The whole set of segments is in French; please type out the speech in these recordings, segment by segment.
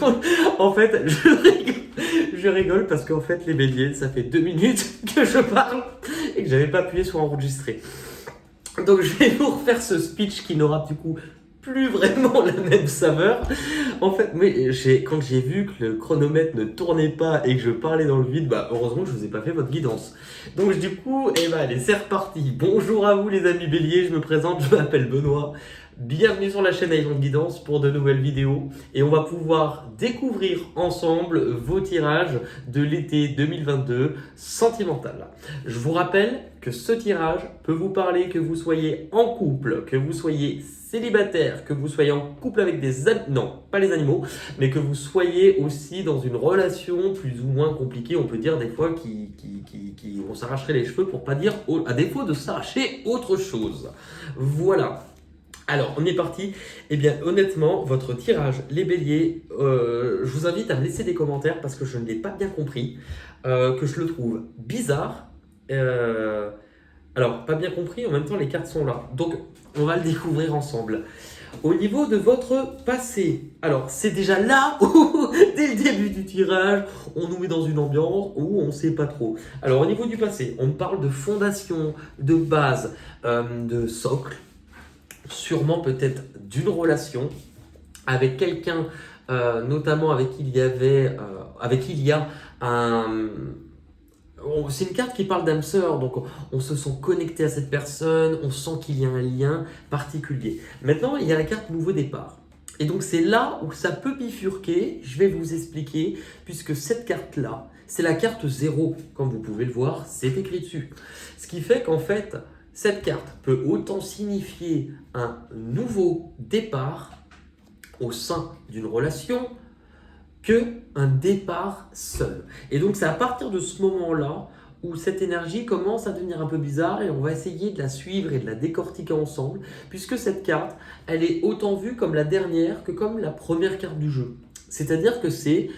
Bon, en fait, je rigole parce qu'en fait, les béliers, ça fait 2 minutes que je parle et que j'avais pas appuyé sur enregistrer. Donc, je vais vous refaire ce speech qui n'aura du coup plus vraiment la même saveur. En fait, quand j'ai vu que le chronomètre ne tournait pas et que je parlais dans le vide, bah heureusement que je vous ai pas fait votre guidance. Donc du coup, allez, c'est reparti. Bonjour à vous les amis béliers, je me présente, je m'appelle Benoît. Bienvenue sur la chaîne Aïron Guidance pour de nouvelles vidéos et on va pouvoir découvrir ensemble vos tirages de l'été 2022 sentimental. Je vous rappelle que ce tirage peut vous parler que vous soyez en couple, que vous soyez célibataire, que vous soyez en couple avec des animaux, non, pas les animaux, mais que vous soyez aussi dans une relation plus ou moins compliquée, on peut dire des fois on s'arracherait les cheveux pour pas dire à défaut de s'arracher autre chose. Voilà. Alors, on est parti. Eh bien, honnêtement, votre tirage, les béliers, je vous invite à me laisser des commentaires parce que je ne l'ai pas bien compris, que je le trouve bizarre. Alors, pas bien compris, en même temps, les cartes sont là. Donc, on va le découvrir ensemble. Au niveau de votre passé, alors, c'est déjà là où, dès le début du tirage, on nous met dans une ambiance où on ne sait pas trop. Alors, au niveau du passé, on parle de fondation, de base, de socle. Sûrement peut-être d'une relation avec quelqu'un, notamment avec qui il y a un... C'est une carte qui parle d'âme sœur, donc on se sent connecté à cette personne, on sent qu'il y a un lien particulier. Maintenant, il y a la carte nouveau départ. Et donc c'est là où ça peut bifurquer, je vais vous expliquer, puisque cette carte-là, c'est la carte 0, comme vous pouvez le voir, c'est écrit dessus. Ce qui fait qu'en fait, cette carte peut autant signifier un nouveau départ au sein d'une relation qu'un départ seul. Et donc c'est à partir de ce moment-là où cette énergie commence à devenir un peu bizarre et on va essayer de la suivre et de la décortiquer ensemble, puisque cette carte, elle est autant vue comme la dernière que comme la première carte du jeu. C'est-à-dire que c'est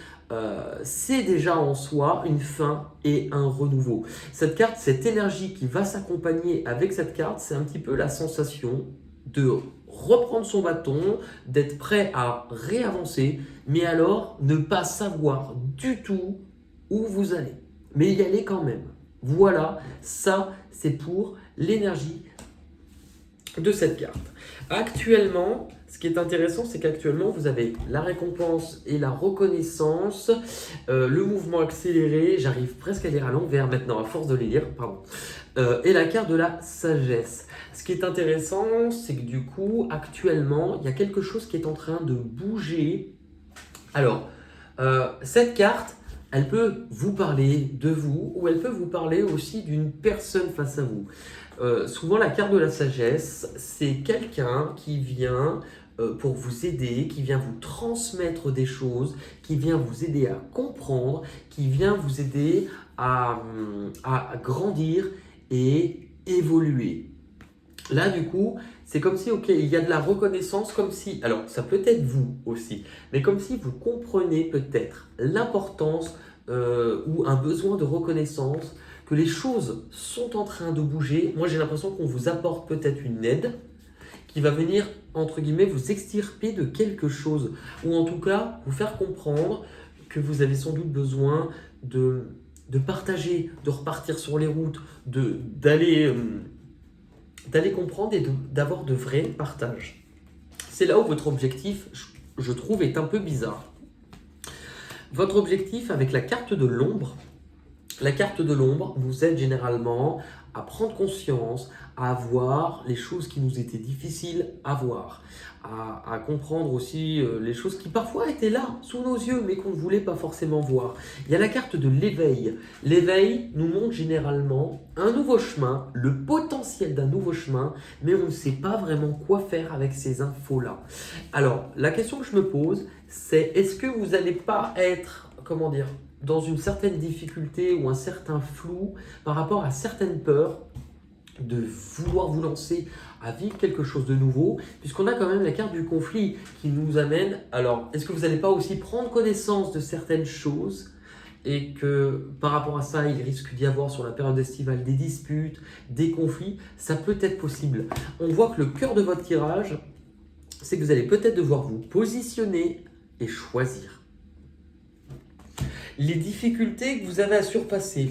déjà en soi une fin et un renouveau. Cette carte, cette énergie qui va s'accompagner avec cette carte, c'est un petit peu la sensation de reprendre son bâton, d'être prêt à réavancer, mais alors ne pas savoir du tout où vous allez. Mais y aller quand même. Voilà, ça c'est pour l'énergie de cette carte. Actuellement, ce qui est intéressant, c'est qu'actuellement, vous avez la récompense et la reconnaissance, le mouvement accéléré, j'arrive presque à lire à l'envers maintenant, à force de les lire, pardon, et la carte de la sagesse. Ce qui est intéressant, c'est que du coup, actuellement, il y a quelque chose qui est en train de bouger. Alors, cette carte, elle peut vous parler de vous ou elle peut vous parler aussi d'une personne face à vous. Souvent, la carte de la sagesse, c'est quelqu'un qui vient pour vous aider, qui vient vous transmettre des choses, qui vient vous aider à comprendre, qui vient vous aider à grandir et évoluer. Là, du coup, c'est comme si, ok, il y a de la reconnaissance, comme si, alors ça peut être vous aussi, mais comme si vous comprenez peut-être l'importance ou un besoin de reconnaissance, que les choses sont en train de bouger. Moi, j'ai l'impression qu'on vous apporte peut-être une aide qui va venir, entre guillemets, vous extirper de quelque chose, ou en tout cas, vous faire comprendre que vous avez sans doute besoin de partager, de repartir sur les routes, d'aller comprendre et d'avoir de vrais partages. C'est là où votre objectif, je trouve, est un peu bizarre. Votre objectif avec la carte de l'ombre vous aide généralement à prendre conscience, à voir les choses qui nous étaient difficiles à voir, à comprendre aussi les choses qui parfois étaient là, sous nos yeux, mais qu'on ne voulait pas forcément voir. Il y a la carte de l'éveil. L'éveil nous montre généralement un nouveau chemin, le potentiel d'un nouveau chemin, mais on ne sait pas vraiment quoi faire avec ces infos-là. Alors, la question que je me pose, c'est est-ce que vous n'allez pas être, comment dire, dans une certaine difficulté ou un certain flou par rapport à certaines peurs de vouloir vous lancer à vivre quelque chose de nouveau, puisqu'on a quand même la carte du conflit qui nous amène. Alors, est-ce que vous n'allez pas aussi prendre connaissance de certaines choses et que par rapport à ça, il risque d'y avoir sur la période estivale des disputes, des conflits? Ça peut être possible. On voit que le cœur de votre tirage, c'est que vous allez peut-être devoir vous positionner et choisir. Les difficultés que vous avez à surpasser,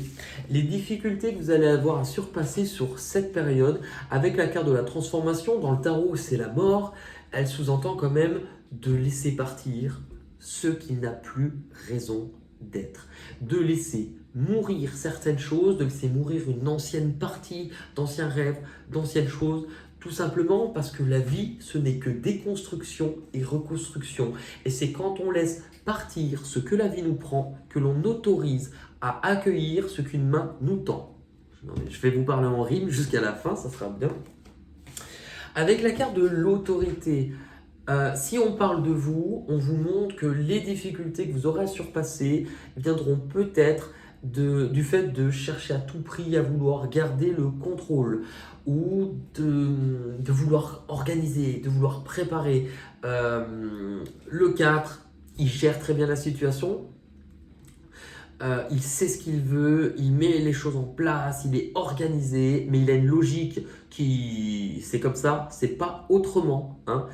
les difficultés que vous allez avoir à surpasser sur cette période, avec la carte de la transformation, dans le tarot c'est la mort, elle sous-entend quand même de laisser partir ce qui n'a plus raison d'être, de laisser mourir certaines choses, de laisser mourir une ancienne partie d'anciens rêves, d'anciennes choses, tout simplement parce que la vie, ce n'est que déconstruction et reconstruction. Et c'est quand on laisse partir ce que la vie nous prend, que l'on autorise à accueillir ce qu'une main nous tend. Je vais vous parler en rime jusqu'à la fin, ça sera bien. Avec la carte de l'autorité, si on parle de vous, on vous montre que les difficultés que vous aurez à surpasser viendront peut-être du fait de chercher à tout prix à vouloir garder le contrôle ou de vouloir organiser, de vouloir préparer. Le 4, il gère très bien la situation. Il sait ce qu'il veut, il met les choses en place, il est organisé, mais il a une logique qui, c'est comme ça, c'est pas autrement. Hein.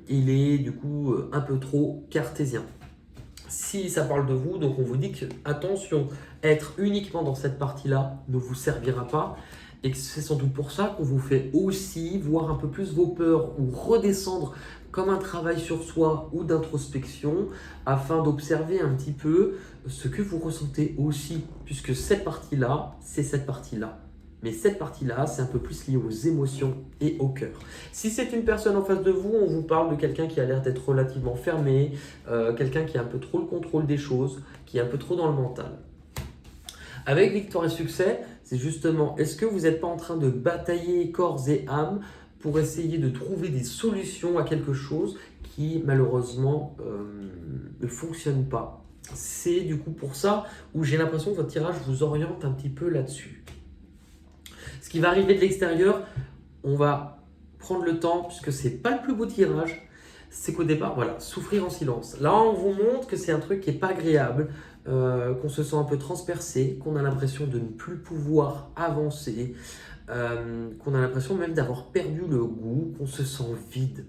Il est du coup un peu trop cartésien. Si ça parle de vous, donc on vous dit que attention, être uniquement dans cette partie-là ne vous servira pas. Et que c'est sans doute pour ça qu'on vous fait aussi voir un peu plus vos peurs ou redescendre comme un travail sur soi ou d'introspection afin d'observer un petit peu ce que vous ressentez aussi, puisque cette partie-là, c'est cette partie-là. Mais cette partie-là, c'est un peu plus lié aux émotions et au cœur. Si c'est une personne en face de vous, on vous parle de quelqu'un qui a l'air d'être relativement fermé, quelqu'un qui a un peu trop le contrôle des choses, qui est un peu trop dans le mental. Avec victoire et succès, c'est justement, est-ce que vous n'êtes pas en train de batailler corps et âme pour essayer de trouver des solutions à quelque chose qui malheureusement ne fonctionne pas? C'est du coup pour ça où j'ai l'impression que votre tirage vous oriente un petit peu là-dessus. Ce qui va arriver de l'extérieur, on va prendre le temps, puisque c'est pas le plus beau tirage, c'est qu'au départ, voilà, souffrir en silence. Là, on vous montre que c'est un truc qui n'est pas agréable, qu'on se sent un peu transpercé, qu'on a l'impression de ne plus pouvoir avancer, qu'on a l'impression même d'avoir perdu le goût, qu'on se sent vide.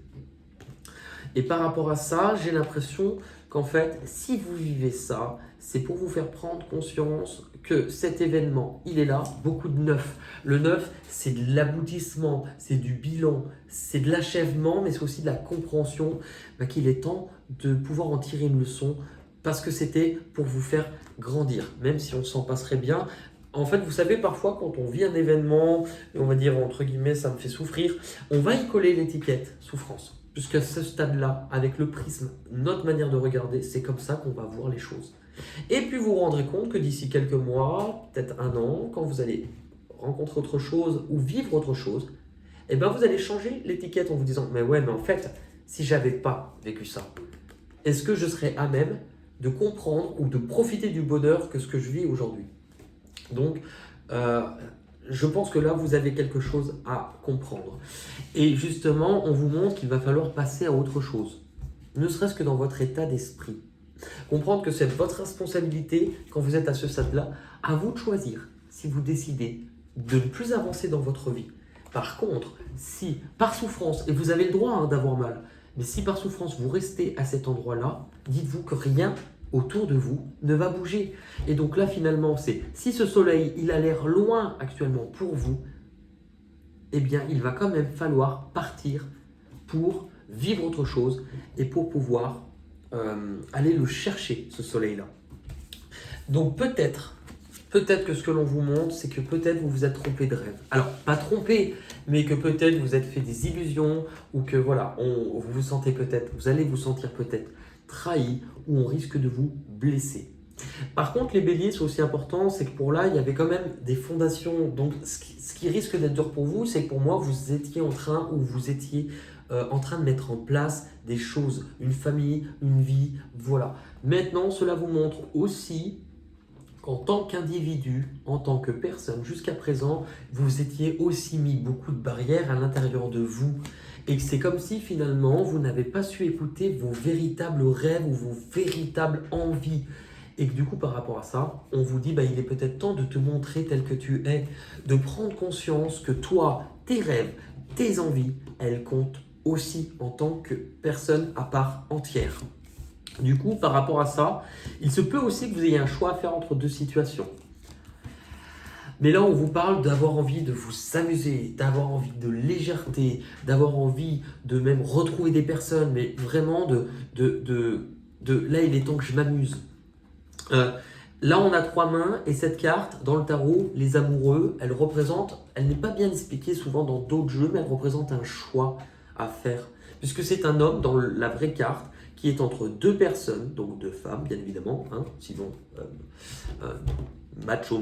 Et par rapport à ça, j'ai l'impression qu'en fait, si vous vivez ça, c'est pour vous faire prendre conscience que cet événement, il est là, beaucoup de neuf. Le neuf, c'est de l'aboutissement, c'est du bilan, c'est de l'achèvement, mais c'est aussi de la compréhension qu'il est temps de pouvoir en tirer une leçon parce que c'était pour vous faire grandir, même si on s'en passerait bien. En fait, vous savez, parfois, quand on vit un événement, on va dire, entre guillemets, ça me fait souffrir, on va y coller l'étiquette souffrance. Jusqu'à ce stade-là, avec le prisme, notre manière de regarder, c'est comme ça qu'on va voir les choses. Et puis vous vous rendrez compte que d'ici quelques mois, peut-être un an, quand vous allez rencontrer autre chose ou vivre autre chose, eh ben vous allez changer l'étiquette en vous disant « Mais ouais, mais en fait, si j'avais pas vécu ça, est-ce que je serais à même de comprendre ou de profiter du bonheur que ce que je vis aujourd'hui ?» Donc, je pense que là, vous avez quelque chose à comprendre. Et justement, on vous montre qu'il va falloir passer à autre chose, ne serait-ce que dans votre état d'esprit. Comprendre que c'est votre responsabilité, quand vous êtes à ce stade-là, à vous de choisir si vous décidez de ne plus avancer dans votre vie. Par contre, si par souffrance, et vous avez le droit d'avoir mal, mais si par souffrance vous restez à cet endroit-là, dites-vous que rien autour de vous ne va bouger. Et donc là, finalement, c'est si ce soleil, il a l'air loin actuellement pour vous, eh bien, il va quand même falloir partir pour vivre autre chose et pour pouvoir aller le chercher, ce soleil-là. Donc peut-être que ce que l'on vous montre, c'est que peut-être vous vous êtes trompé de rêve. Alors, pas trompé, mais que peut-être vous êtes fait des illusions ou que voilà, vous vous sentez peut-être, vous allez vous sentir peut-être trahi ou on risque de vous blesser. Par contre, les béliers, c'est aussi important, c'est que pour là, il y avait quand même des fondations. Donc, ce qui risque d'être dur pour vous, c'est que pour moi, vous étiez en train de mettre en place des choses, une famille, une vie, voilà. Maintenant, cela vous montre aussi qu'en tant qu'individu, en tant que personne, jusqu'à présent, vous étiez aussi mis beaucoup de barrières à l'intérieur de vous. Et que c'est comme si finalement, vous n'avez pas su écouter vos véritables rêves ou vos véritables envies. Et que du coup, par rapport à ça, on vous dit, il est peut-être temps de te montrer tel que tu es, de prendre conscience que toi, tes rêves, tes envies, elles comptent aussi en tant que personne à part entière. Du coup, par rapport à ça, il se peut aussi que vous ayez un choix à faire entre deux situations. Mais là, on vous parle d'avoir envie de vous amuser, d'avoir envie de légèreté, d'avoir envie de même retrouver des personnes, mais vraiment là, il est temps que je m'amuse. Là, on a 3 mains et cette carte, dans le tarot, les amoureux, elle n'est pas bien expliquée souvent dans d'autres jeux, mais elle représente un choix à faire. Puisque c'est un homme dans la vraie carte qui est entre deux personnes, donc deux femmes, bien évidemment, hein, sinon macho,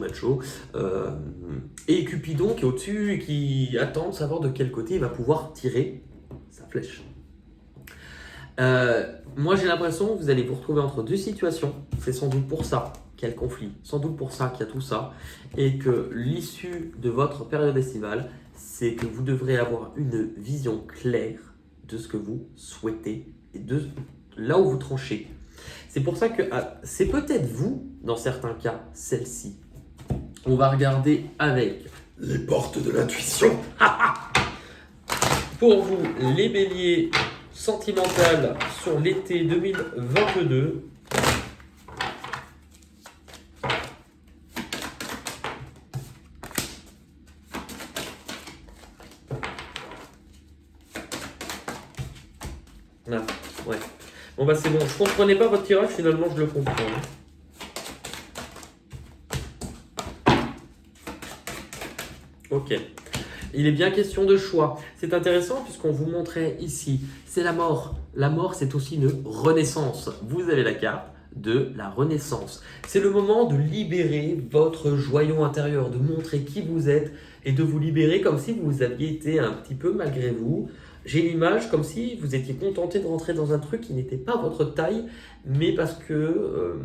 et Cupidon qui est au-dessus et qui attend de savoir de quel côté il va pouvoir tirer sa flèche. Moi, j'ai l'impression que vous allez vous retrouver entre deux situations. C'est sans doute pour ça qu'il y a le conflit, sans doute pour ça qu'il y a tout ça, et que l'issue de votre période estivale, c'est que vous devrez avoir une vision claire de ce que vous souhaitez et de là où vous tranchez. C'est pour ça que c'est peut-être vous, dans certains cas, celle-ci. On va regarder avec les portes de l'intuition. Pour vous, les béliers sentimentales sur l'été 2022. Ah, ouais. Bon bah c'est bon, je comprenais pas votre tirage, finalement je le comprends. Ok. Il est bien question de choix. C'est intéressant puisqu'on vous montrait ici, c'est la mort. La mort, c'est aussi une renaissance. Vous avez la carte de la renaissance. C'est le moment de libérer votre joyau intérieur, de montrer qui vous êtes et de vous libérer comme si vous aviez été un petit peu malgré vous. J'ai l'image comme si vous étiez contenté de rentrer dans un truc qui n'était pas votre taille, mais parce que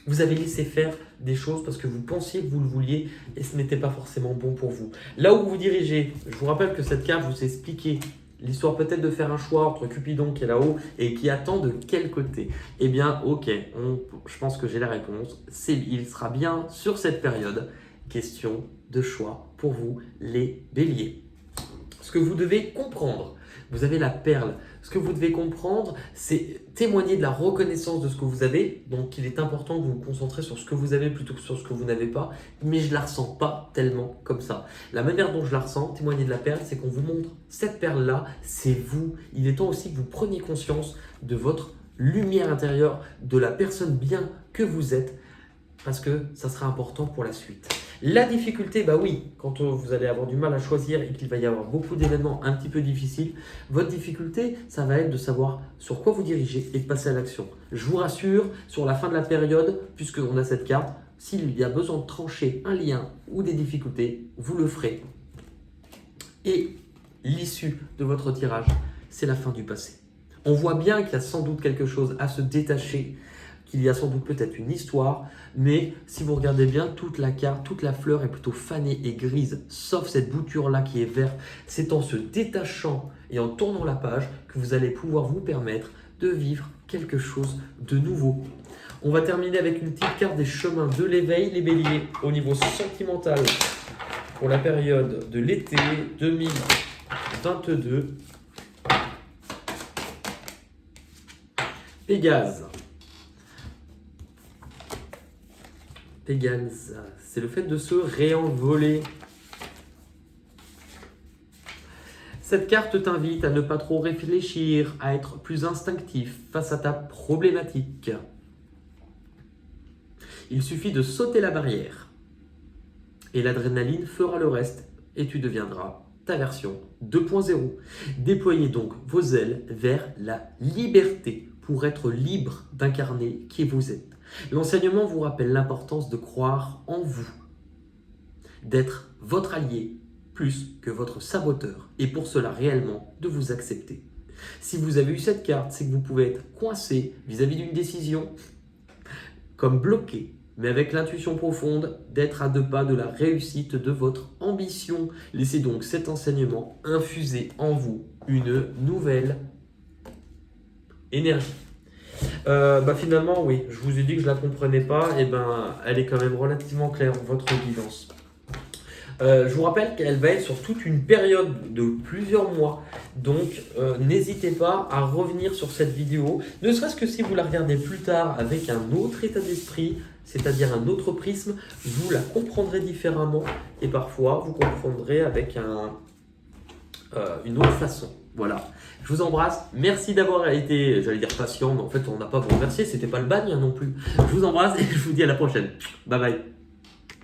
vous avez laissé faire des choses parce que vous pensiez que vous le vouliez et ce n'était pas forcément bon pour vous. Là où vous vous dirigez, je vous rappelle que cette carte vous expliquait l'histoire peut-être de faire un choix entre Cupidon qui est là-haut et qui attend de quel côté. Eh bien, ok, je pense que j'ai la réponse. Il sera bien sur cette période question de choix pour vous, les béliers. Ce que vous devez comprendre, vous avez la perle. Ce que vous devez comprendre, c'est témoigner de la reconnaissance de ce que vous avez. Donc, il est important que vous vous concentrez sur ce que vous avez plutôt que sur ce que vous n'avez pas. Mais je ne la ressens pas tellement comme ça. La manière dont je la ressens, témoigner de la perle, c'est qu'on vous montre cette perle-là, c'est vous. Il est temps aussi que vous preniez conscience de votre lumière intérieure, de la personne bien que vous êtes, parce que ça sera important pour la suite. La difficulté, bah oui, quand vous allez avoir du mal à choisir et qu'il va y avoir beaucoup d'événements un petit peu difficiles, votre difficulté, ça va être de savoir sur quoi vous dirigez et de passer à l'action. Je vous rassure, sur la fin de la période, puisqu'on a cette carte, s'il y a besoin de trancher un lien ou des difficultés, vous le ferez. Et l'issue de votre tirage, c'est la fin du passé. On voit bien qu'il y a sans doute quelque chose à se détacher, qu'il y a sans doute peut-être une histoire, mais si vous regardez bien, toute la carte, toute la fleur est plutôt fanée et grise, sauf cette bouture-là qui est verte. C'est en se détachant et en tournant la page que vous allez pouvoir vous permettre de vivre quelque chose de nouveau. On va terminer avec une petite carte des chemins de l'éveil, les béliers, au niveau sentimental, pour la période de l'été 2022. Pégase. Pégase, c'est le fait de se réenvoler. Cette carte t'invite à ne pas trop réfléchir, à être plus instinctif face à ta problématique. Il suffit de sauter la barrière et l'adrénaline fera le reste et tu deviendras ta version 2.0. Déployez donc vos ailes vers la liberté pour être libre d'incarner qui vous êtes. L'enseignement vous rappelle l'importance de croire en vous, d'être votre allié plus que votre saboteur et pour cela réellement de vous accepter. Si vous avez eu cette carte, c'est que vous pouvez être coincé vis-à-vis d'une décision, comme bloqué, mais avec l'intuition profonde d'être à 2 pas de la réussite de votre ambition. Laissez donc cet enseignement infuser en vous une nouvelle énergie. Finalement, oui, je vous ai dit que je ne la comprenais pas, et elle est quand même relativement claire, votre guidance. Je vous rappelle qu'elle va être sur toute une période de plusieurs mois. Donc, n'hésitez pas à revenir sur cette vidéo. Ne serait-ce que si vous la regardez plus tard avec un autre état d'esprit, c'est-à-dire un autre prisme, vous la comprendrez différemment. Et parfois, vous comprendrez avec une autre façon. Voilà. Je vous embrasse. Merci d'avoir été, j'allais dire patient, mais en fait, on n'a pas à vous remercier. C'était pas le bagne non plus. Je vous embrasse et je vous dis à la prochaine. Bye bye.